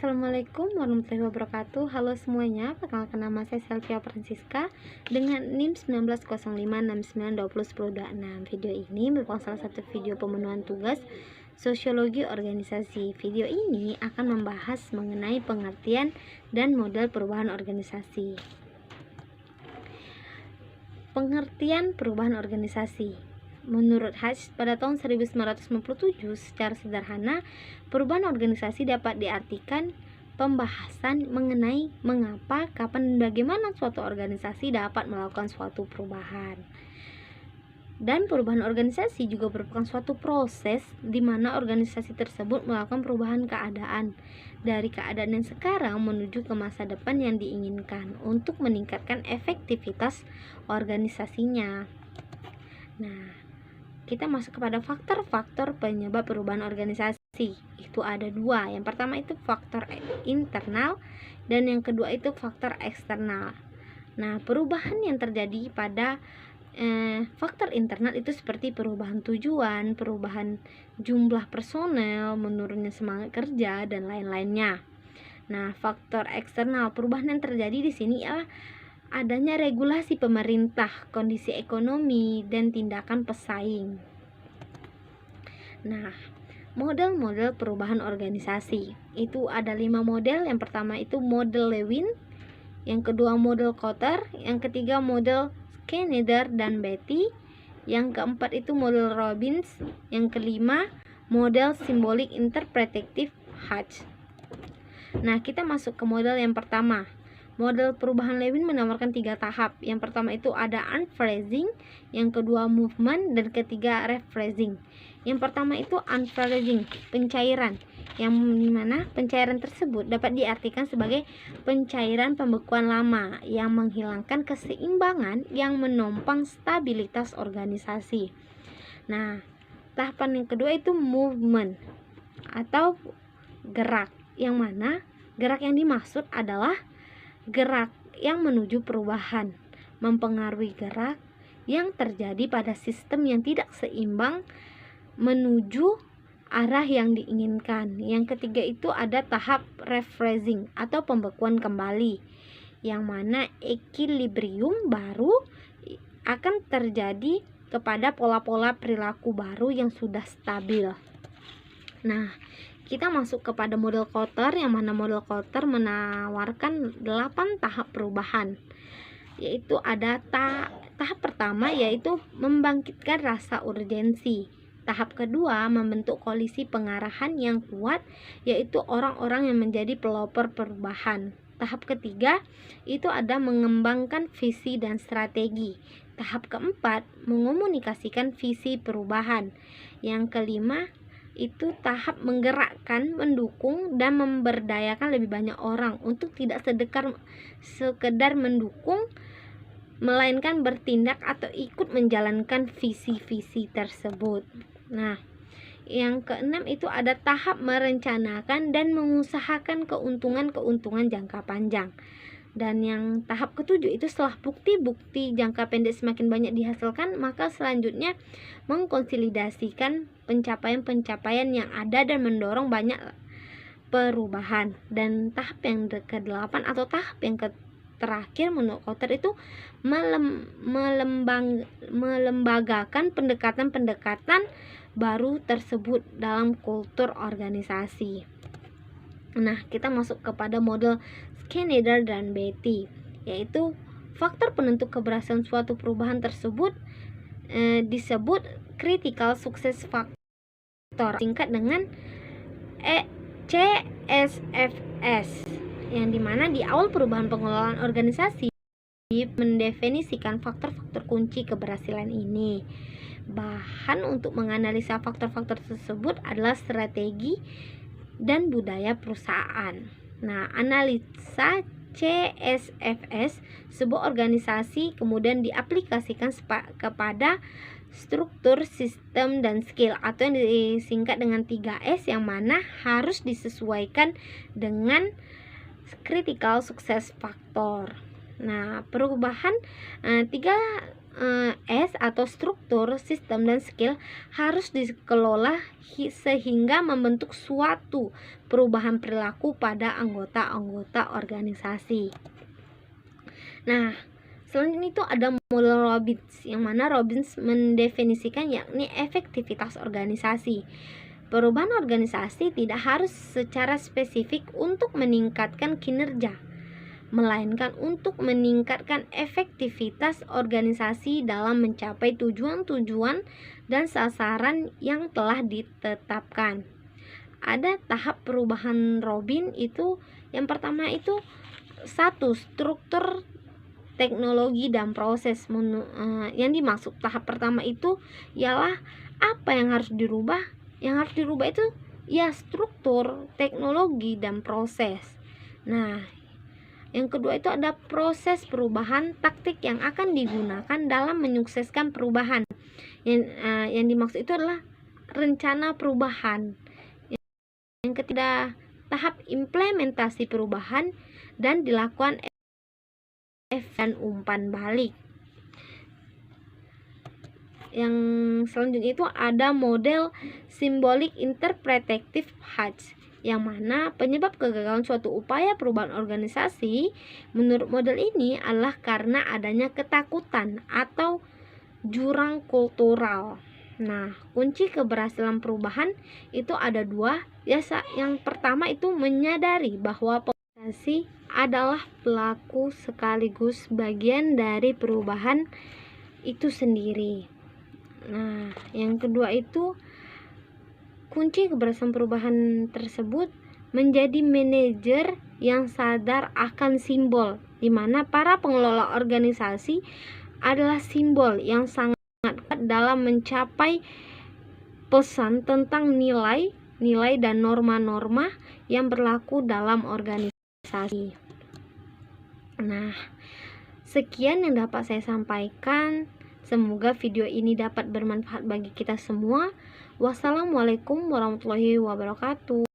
Assalamualaikum warahmatullahi wabarakatuh. Halo semuanya, perkenalkan nama saya Selvia Francisca dengan NIM 190569201026. Video ini merupakan salah satu video pemenuhan tugas sosiologi organisasi. Video ini akan membahas mengenai pengertian dan model perubahan organisasi. Pengertian perubahan organisasi. Menurut Hatch pada tahun 1997, secara sederhana, perubahan organisasi dapat diartikan pembahasan mengenai mengapa, kapan, dan bagaimana suatu organisasi dapat melakukan suatu perubahan. Dan perubahan organisasi juga merupakan suatu proses di mana organisasi tersebut melakukan perubahan keadaan dari keadaan yang sekarang menuju ke masa depan yang diinginkan untuk meningkatkan efektivitas organisasinya. Nah, kita masuk kepada faktor-faktor penyebab perubahan organisasi. Itu ada dua. Yang pertama itu faktor internal dan yang kedua itu faktor eksternal. Nah, perubahan yang terjadi pada faktor internal itu seperti perubahan tujuan, perubahan jumlah personel, menurunnya semangat kerja dan lain-lainnya. Nah, faktor eksternal, perubahan yang terjadi di sini adalah adanya regulasi pemerintah, kondisi ekonomi, dan tindakan pesaing. Nah, model-model perubahan organisasi itu ada 5 model. Yang pertama itu model Lewin, yang kedua model Kotter, yang ketiga model Schneider dan Beatty, yang keempat itu model Robbins, yang kelima model Symbolic Interpretative Hatch. Nah, kita masuk ke model yang pertama. Model perubahan Lewin menawarkan 3 tahap. Yang pertama itu ada unphrasing, yang kedua movement, dan ketiga rephrasing. Yang pertama itu unphrasing, pencairan, yang dimana pencairan tersebut dapat diartikan sebagai pencairan pembekuan lama yang menghilangkan keseimbangan yang menopang stabilitas organisasi. Nah, tahapan yang kedua itu movement atau gerak, yang mana gerak yang dimaksud adalah gerak yang menuju perubahan, mempengaruhi gerak yang terjadi pada sistem yang tidak seimbang menuju arah yang diinginkan. Yang ketiga itu ada tahap rephrasing atau pembekuan kembali, yang mana equilibrium baru akan terjadi kepada pola-pola perilaku baru yang sudah stabil. Nah, kita masuk kepada model Kotter, yang mana model Kotter menawarkan 8 tahap perubahan. Yaitu ada tahap pertama yaitu membangkitkan rasa urgensi. Tahap kedua membentuk koalisi pengarahan yang kuat, yaitu orang-orang yang menjadi pelopor perubahan. Tahap ketiga itu ada mengembangkan visi dan strategi. Tahap keempat mengomunikasikan visi perubahan. Yang kelima itu tahap menggerakkan, mendukung, dan memberdayakan lebih banyak orang untuk tidak sekedar mendukung, melainkan bertindak atau ikut menjalankan visi-visi tersebut. Nah, yang keenam itu ada tahap merencanakan dan mengusahakan keuntungan jangka panjang. Dan yang tahap ketujuh itu setelah bukti-bukti jangka pendek semakin banyak dihasilkan, maka selanjutnya mengkonsolidasikan pencapaian-pencapaian yang ada dan mendorong banyak perubahan. Dan tahap yang ke-8 atau tahap yang terakhir menurut Kotter itu melembagakan pendekatan-pendekatan baru tersebut dalam kultur organisasi. Nah, kita masuk kepada model Schneider dan Beatty, yaitu faktor penentu keberhasilan suatu perubahan tersebut disebut critical success factor, singkat dengan CSFS, yang dimana di awal perubahan pengelolaan organisasi mendefinisikan faktor-faktor kunci keberhasilan ini. Bahan untuk menganalisa faktor-faktor tersebut adalah strategi dan budaya perusahaan. Nah, analisa CSFS sebuah organisasi kemudian diaplikasikan kepada struktur, sistem, dan skill, atau yang disingkat dengan 3S, yang mana harus disesuaikan dengan critical success factor. Nah, perubahan 3 S atau struktur, sistem, dan skill harus dikelola sehingga membentuk suatu perubahan perilaku pada anggota-anggota organisasi. Nah, selanjutnya itu ada model Robbins, yang mana Robbins mendefinisikan yakni efektivitas organisasi. Perubahan organisasi tidak harus secara spesifik untuk meningkatkan kinerja, melainkan untuk meningkatkan efektivitas organisasi dalam mencapai tujuan-tujuan dan sasaran yang telah ditetapkan. Ada tahap perubahan Robbins itu, yang pertama itu 1. Struktur, teknologi, dan proses. Yang dimaksud tahap pertama itu ialah apa yang harus dirubah? Yang harus dirubah itu ya struktur, teknologi, dan proses. Nah, yang kedua itu ada proses perubahan, taktik yang akan digunakan dalam menyukseskan perubahan. Yang dimaksud itu adalah rencana perubahan. Yang ketiga, tahap implementasi perubahan dan dilakukan dan umpan balik. Yang selanjutnya itu ada model symbolic interpretative HUTCH, yang mana penyebab kegagalan suatu upaya perubahan organisasi menurut model ini adalah karena adanya ketakutan atau jurang kultural. Nah, kunci keberhasilan perubahan itu ada 2. Yang pertama itu menyadari bahwa organisasi adalah pelaku sekaligus bagian dari perubahan itu sendiri. Nah, yang kedua itu kunci keberhasilan perubahan tersebut menjadi manajer yang sadar akan simbol, di mana para pengelola organisasi adalah simbol yang sangat kuat dalam mencapai pesan tentang nilai dan norma-norma yang berlaku dalam organisasi. Nah, sekian yang dapat saya sampaikan. Semoga video ini dapat bermanfaat bagi kita semua. Wassalamualaikum warahmatullahi wabarakatuh.